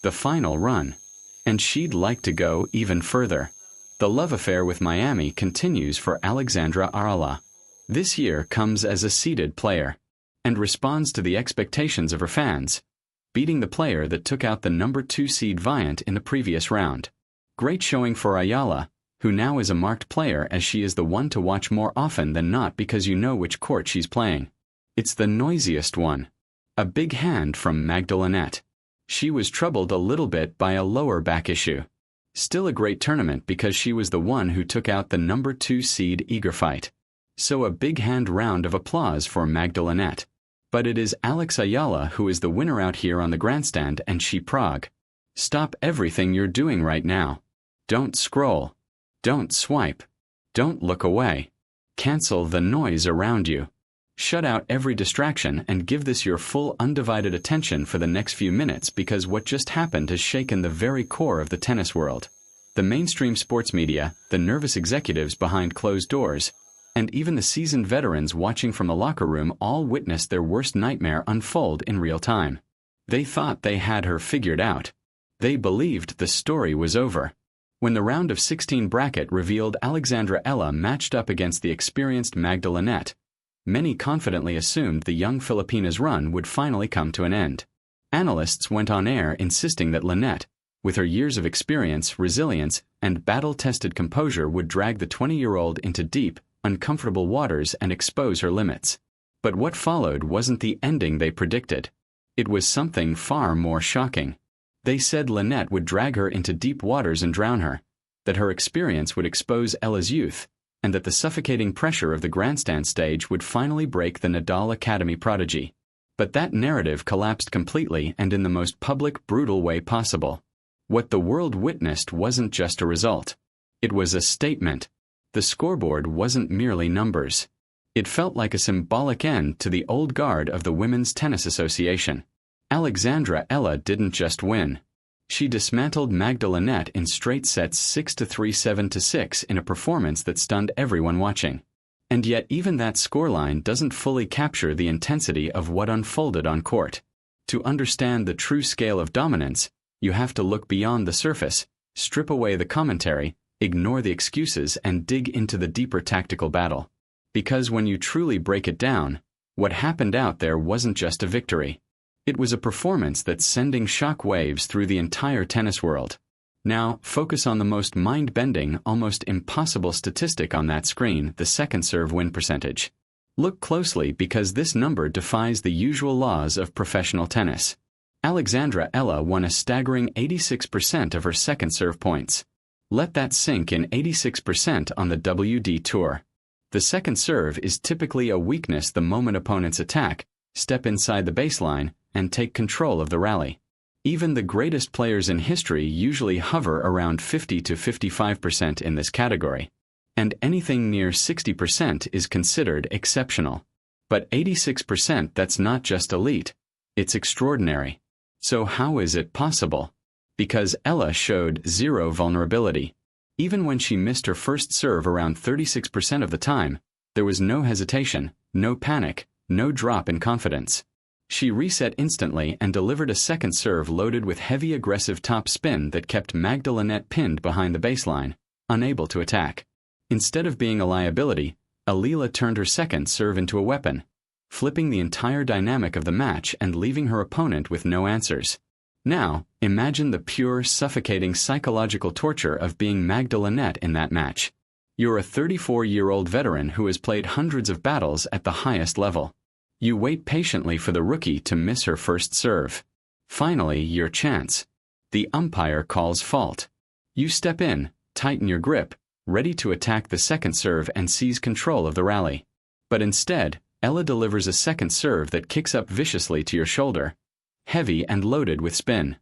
the final run. And she'd like to go even further. The love affair with Miami continues for Alexandra Eala. This year comes as a seeded player, and responds to the expectations of her fans, beating the player that took out the number 2 seed Viant in the previous round. Great showing for Eala, who now is a marked player as she is the one to watch more often than not because you know which court she's playing. It's the noisiest one. A big hand from Magda Linette. She was troubled a little bit by a lower back issue. Still a great tournament because she was the one who took out the number 2 seed Eager. So a big hand round of applause for Magda Linette. But it is Alex Eala who is the winner out here on the grandstand, and she Prague. Stop everything you're doing right now. Don't scroll. Don't swipe. Don't look away. Cancel the noise around you. Shut out every distraction and give this your full undivided attention for the next few minutes, because what just happened has shaken the very core of the tennis world. The mainstream sports media, the nervous executives behind closed doors, and even the seasoned veterans watching from the locker room all witnessed their worst nightmare unfold in real time. They thought they had her figured out. They believed the story was over. When the round of 16 bracket revealed Alexandra Eala matched up against the experienced Magda Linette, many confidently assumed the young Filipina's run would finally come to an end. Analysts went on air insisting that Linette, with her years of experience, resilience, and battle-tested composure, would drag the 20-year-old into deep, uncomfortable waters and expose her limits. But what followed wasn't the ending they predicted. It was something far more shocking. They said Linette would drag her into deep waters and drown her, that her experience would expose Eala's youth, and that the suffocating pressure of the grandstand stage would finally break the Nadal Academy prodigy. But that narrative collapsed completely and in the most public, brutal way possible. What the world witnessed wasn't just a result. It was a statement. The scoreboard wasn't merely numbers. It felt like a symbolic end to the old guard of the Women's Tennis Association. Alexandra Eala didn't just win. She dismantled Magda Linette in straight sets 6-3, 7-6 in a performance that stunned everyone watching. And yet even that scoreline doesn't fully capture the intensity of what unfolded on court. To understand the true scale of dominance, you have to look beyond the surface, strip away the commentary, ignore the excuses, and dig into the deeper tactical battle. Because when you truly break it down, what happened out there wasn't just a victory. It was a performance that's sending shock waves through the entire tennis world. Now, focus on the most mind-bending, almost impossible statistic on that screen, the second serve win percentage. Look closely, because this number defies the usual laws of professional tennis. Alexandra Eala won a staggering 86% of her second serve points. Let that sink in. 86% on the WD Tour. The second serve is typically a weakness the moment opponents attack, step inside the baseline, and take control of the rally. Even the greatest players in history usually hover around 50 to 55% in this category. And anything near 60% is considered exceptional. But 86%, that's not just elite, it's extraordinary. So how is it possible? Because Eala showed zero vulnerability. Even when she missed her first serve around 36% of the time, there was no hesitation, no panic, no drop in confidence. She reset instantly and delivered a second serve loaded with heavy aggressive top spin that kept Magda Linette pinned behind the baseline, unable to attack. Instead of being a liability, Eala turned her second serve into a weapon, flipping the entire dynamic of the match and leaving her opponent with no answers. Now, imagine the pure, suffocating psychological torture of being Magda Linette in that match. You're a 34-year-old veteran who has played hundreds of battles at the highest level. You wait patiently for the rookie to miss her first serve. Finally, your chance. The umpire calls fault. You step in, tighten your grip, ready to attack the second serve and seize control of the rally. But instead, Eala delivers a second serve that kicks up viciously to your shoulder, heavy and loaded with spin.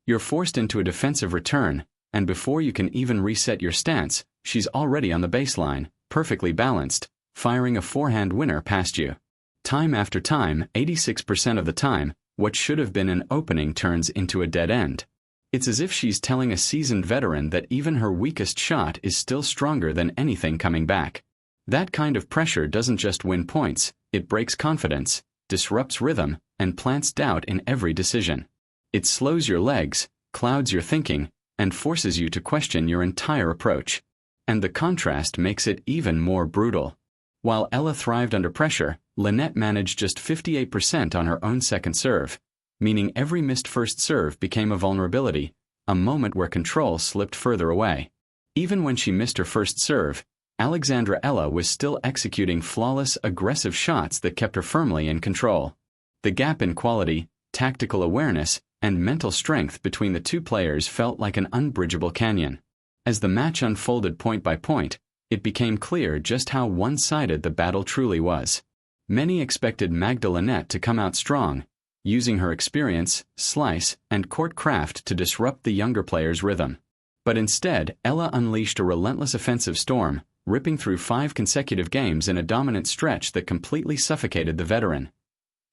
You're forced into a defensive return, and before you can even reset your stance, she's already on the baseline, perfectly balanced, firing a forehand winner past you. Time after time, 86% of the time, what should have been an opening turns into a dead end. It's as if she's telling a seasoned veteran that even her weakest shot is still stronger than anything coming back. That kind of pressure doesn't just win points, it breaks confidence, disrupts rhythm, and plants doubt in every decision. It slows your legs, clouds your thinking, and forces you to question your entire approach. And the contrast makes it even more brutal. While Eala thrived under pressure, Linette managed just 58% on her own second serve, meaning every missed first serve became a vulnerability, a moment where control slipped further away. Even when she missed her first serve, Alexandra Eala was still executing flawless, aggressive shots that kept her firmly in control. The gap in quality, tactical awareness, and mental strength between the two players felt like an unbridgeable canyon. As the match unfolded point by point, it became clear just how one-sided the battle truly was. Many expected Magda Linette to come out strong, using her experience, slice, and court craft to disrupt the younger players' rhythm. But instead, Eala unleashed a relentless offensive storm, ripping through 5 consecutive games in a dominant stretch that completely suffocated the veteran.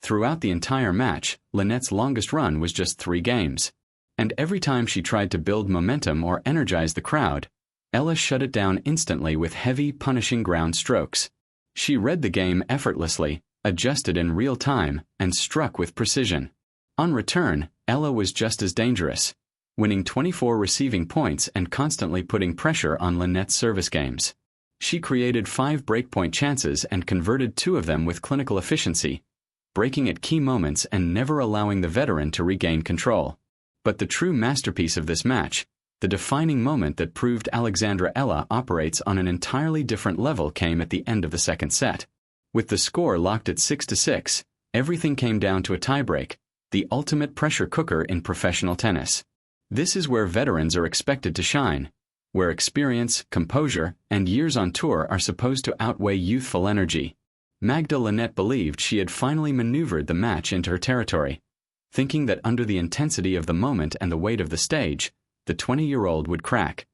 Throughout the entire match, Linette's longest run was just 3 games. And every time she tried to build momentum or energize the crowd, Eala shut it down instantly with heavy, punishing ground strokes. She read the game effortlessly, adjusted in real time, and struck with precision. On return, Eala was just as dangerous, winning 24 receiving points and constantly putting pressure on Linette's service games. She created 5 breakpoint chances and converted 2 of them with clinical efficiency, breaking at key moments and never allowing the veteran to regain control. But the true masterpiece of this match, the defining moment that proved Alexandra Eala operates on an entirely different level, came at the end of the second set. With the score locked at 6-6, everything came down to a tiebreak, the ultimate pressure cooker in professional tennis. This is where veterans are expected to shine, where experience, composure, and years on tour are supposed to outweigh youthful energy. Magda Linette believed she had finally maneuvered the match into her territory, thinking that under the intensity of the moment and the weight of the stage, the 20-year-old would crack.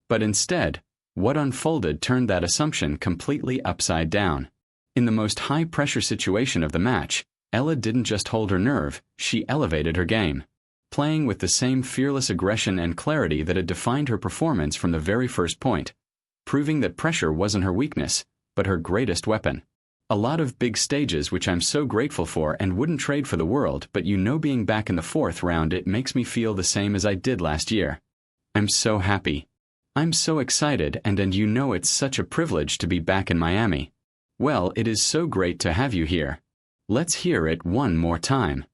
But instead, what unfolded turned that assumption completely upside down. In the most high-pressure situation of the match, Eala didn't just hold her nerve, she elevated her game, playing with the same fearless aggression and clarity that had defined her performance from the very first point, proving that pressure wasn't her weakness, but her greatest weapon. A lot of big stages which I'm so grateful for and wouldn't trade for the world, but being back in the 4th round, it makes me feel the same as I did last year. I'm so happy. I'm so excited, and it's such a privilege to be back in Miami. Well, it is so great to have you here. Let's hear it one more time.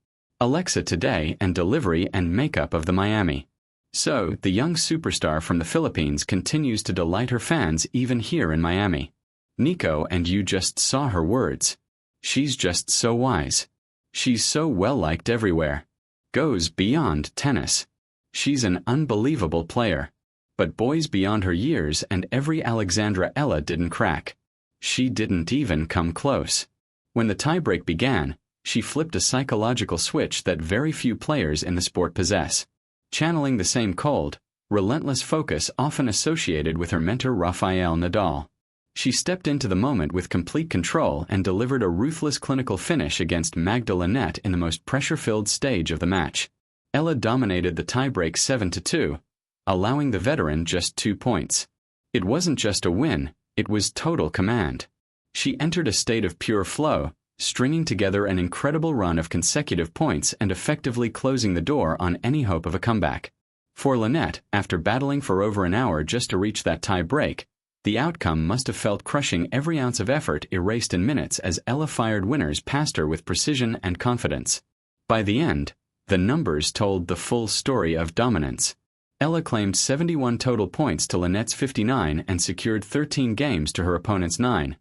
Alexa today and delivery and makeup of the Miami. So, the young superstar from the Philippines continues to delight her fans even here in Miami. Nico, and you just saw her words. She's just so wise. She's so well-liked everywhere. Goes beyond tennis. She's an unbelievable player. But boys beyond her years and every Alexandra Eala didn't crack. She didn't even come close. When the tiebreak began, she flipped a psychological switch that very few players in the sport possess, channeling the same cold, relentless focus often associated with her mentor Rafael Nadal. She stepped into the moment with complete control and delivered a ruthless clinical finish against Magda Linette in the most pressure-filled stage of the match. Eala dominated the tiebreak 7-2, allowing the veteran just 2 points. It wasn't just a win, it was total command. She entered a state of pure flow, stringing together an incredible run of consecutive points and effectively closing the door on any hope of a comeback. For Linette, after battling for over an hour just to reach that tie break, the outcome must have felt crushing, every ounce of effort erased in minutes as Eala fired winners past her with precision and confidence. By the end, the numbers told the full story of dominance. Eala claimed 71 total points to Linette's 59 and secured 13 games to her opponent's 9,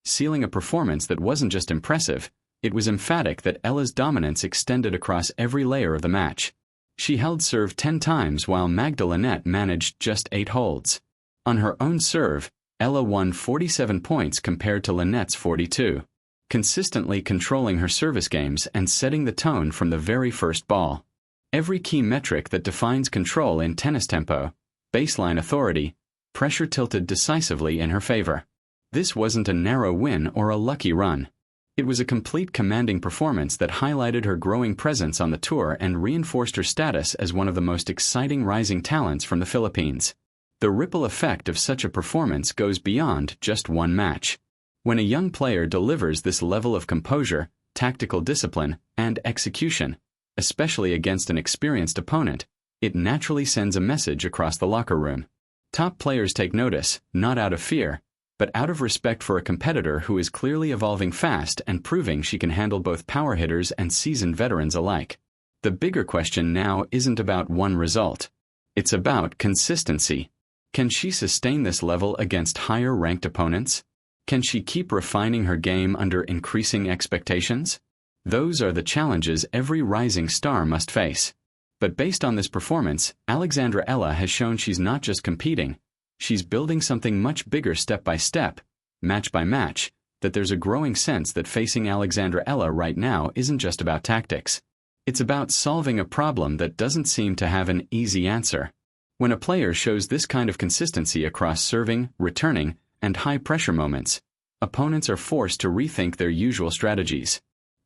sealing a performance that wasn't just impressive, it was emphatic that Eala's dominance extended across every layer of the match. She held serve 10 times while Magda Linette managed just 8 holds. On her own serve, Eala won 47 points compared to Linette's 42, consistently controlling her service games and setting the tone from the very first ball. Every key metric that defines control in tennis: tempo, baseline authority, pressure tilted decisively in her favor. This wasn't a narrow win or a lucky run. It was a complete commanding performance that highlighted her growing presence on the tour and reinforced her status as one of the most exciting rising talents from the Philippines. The ripple effect of such a performance goes beyond just one match. When a young player delivers this level of composure, tactical discipline, and execution, especially against an experienced opponent, It naturally sends a message across the locker room. Top players take notice, not out of fear, but out of respect for a competitor who is clearly evolving fast and proving she can handle both power hitters and seasoned veterans alike. The bigger question now isn't about one result. It's about consistency. Can she sustain this level against higher-ranked opponents? Can she keep refining her game under increasing expectations? Those are the challenges every rising star must face. But based on this performance, Alexandra Eala has shown she's not just competing, she's building something much bigger step by step, match by match, that there's a growing sense that facing Alexandra Eala right now isn't just about tactics. It's about solving a problem that doesn't seem to have an easy answer. When a player shows this kind of consistency across serving, returning, and high-pressure moments, opponents are forced to rethink their usual strategies.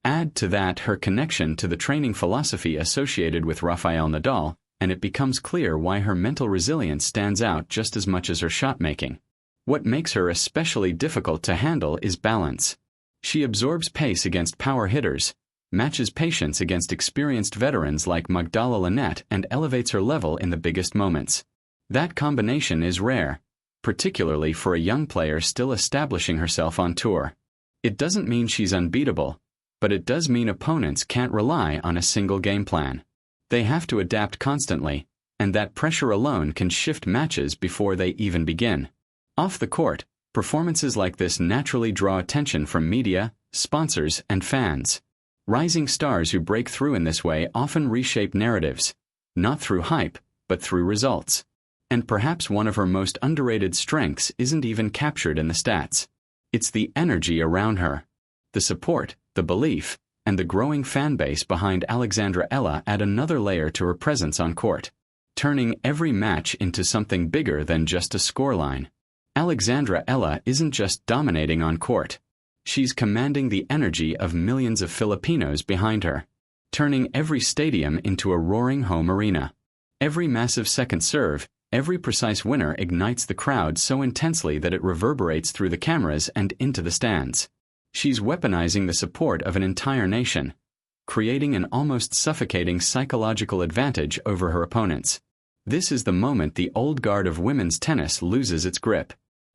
Add to that her connection to the training philosophy associated with Rafael Nadal, and it becomes clear why her mental resilience stands out just as much as her shot-making. What makes her especially difficult to handle is balance. She absorbs pace against power hitters, matches patience against experienced veterans like Magda, Linette, and elevates her level in the biggest moments. That combination is rare, particularly for a young player still establishing herself on tour. It doesn't mean she's unbeatable, but it does mean opponents can't rely on a single game plan. They have to adapt constantly, and that pressure alone can shift matches before they even begin. Off the court, performances like this naturally draw attention from media, sponsors, and fans. Rising stars who break through in this way often reshape narratives, not through hype, but through results. And perhaps one of her most underrated strengths isn't even captured in the stats. It's the energy around her. The support, the belief, and the growing fan base behind Alexandra Eala add another layer to her presence on court, turning every match into something bigger than just a scoreline. Alexandra Eala isn't just dominating on court. She's commanding the energy of millions of Filipinos behind her, turning every stadium into a roaring home arena. Every massive second serve, every precise winner ignites the crowd so intensely that it reverberates through the cameras and into the stands. She's weaponizing the support of an entire nation, creating an almost suffocating psychological advantage over her opponents. This is the moment the old guard of women's tennis loses its grip.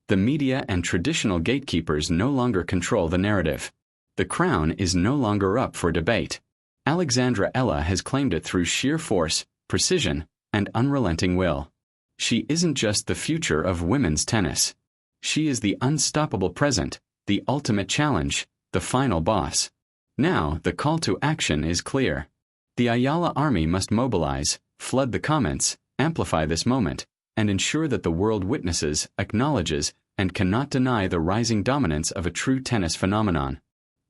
The media and traditional gatekeepers no longer control the narrative. The crown is no longer up for debate. Alexandra Eala has claimed it through sheer force, precision, and unrelenting will. She isn't just the future of women's tennis. She is the unstoppable present, the ultimate challenge, the final boss. Now, the call to action is clear. The Eala army must mobilize, flood the comments, amplify this moment, and ensure that the world witnesses, acknowledges, and cannot deny the rising dominance of a true tennis phenomenon.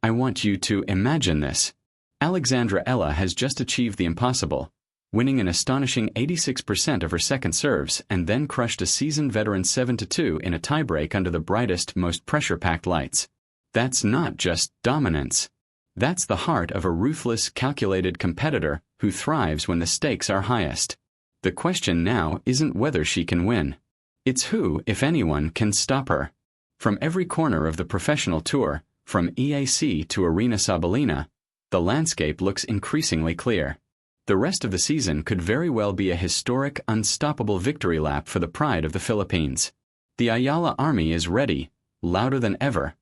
I want you to imagine this. Alexandra Eala has just achieved the impossible, winning an astonishing 86% of her second serves and then crushed a seasoned veteran 7-2 in a tiebreak under the brightest, most pressure-packed lights. That's not just dominance. That's the heart of a ruthless, calculated competitor who thrives when the stakes are highest. The question now isn't whether she can win. It's who, if anyone, can stop her. From every corner of the professional tour, from EAC to Arena Sabalina, the landscape looks increasingly clear. The rest of the season could very well be a historic, unstoppable victory lap for the pride of the Philippines. The Eala army is ready, louder than ever,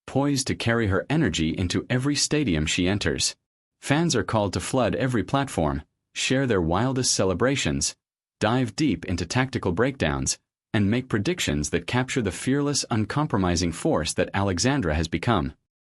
poised to carry her energy into every stadium she enters. Fans are called to flood every platform, share their wildest celebrations, dive deep into tactical breakdowns, and make predictions that capture the fearless, uncompromising force that Alexandra has become.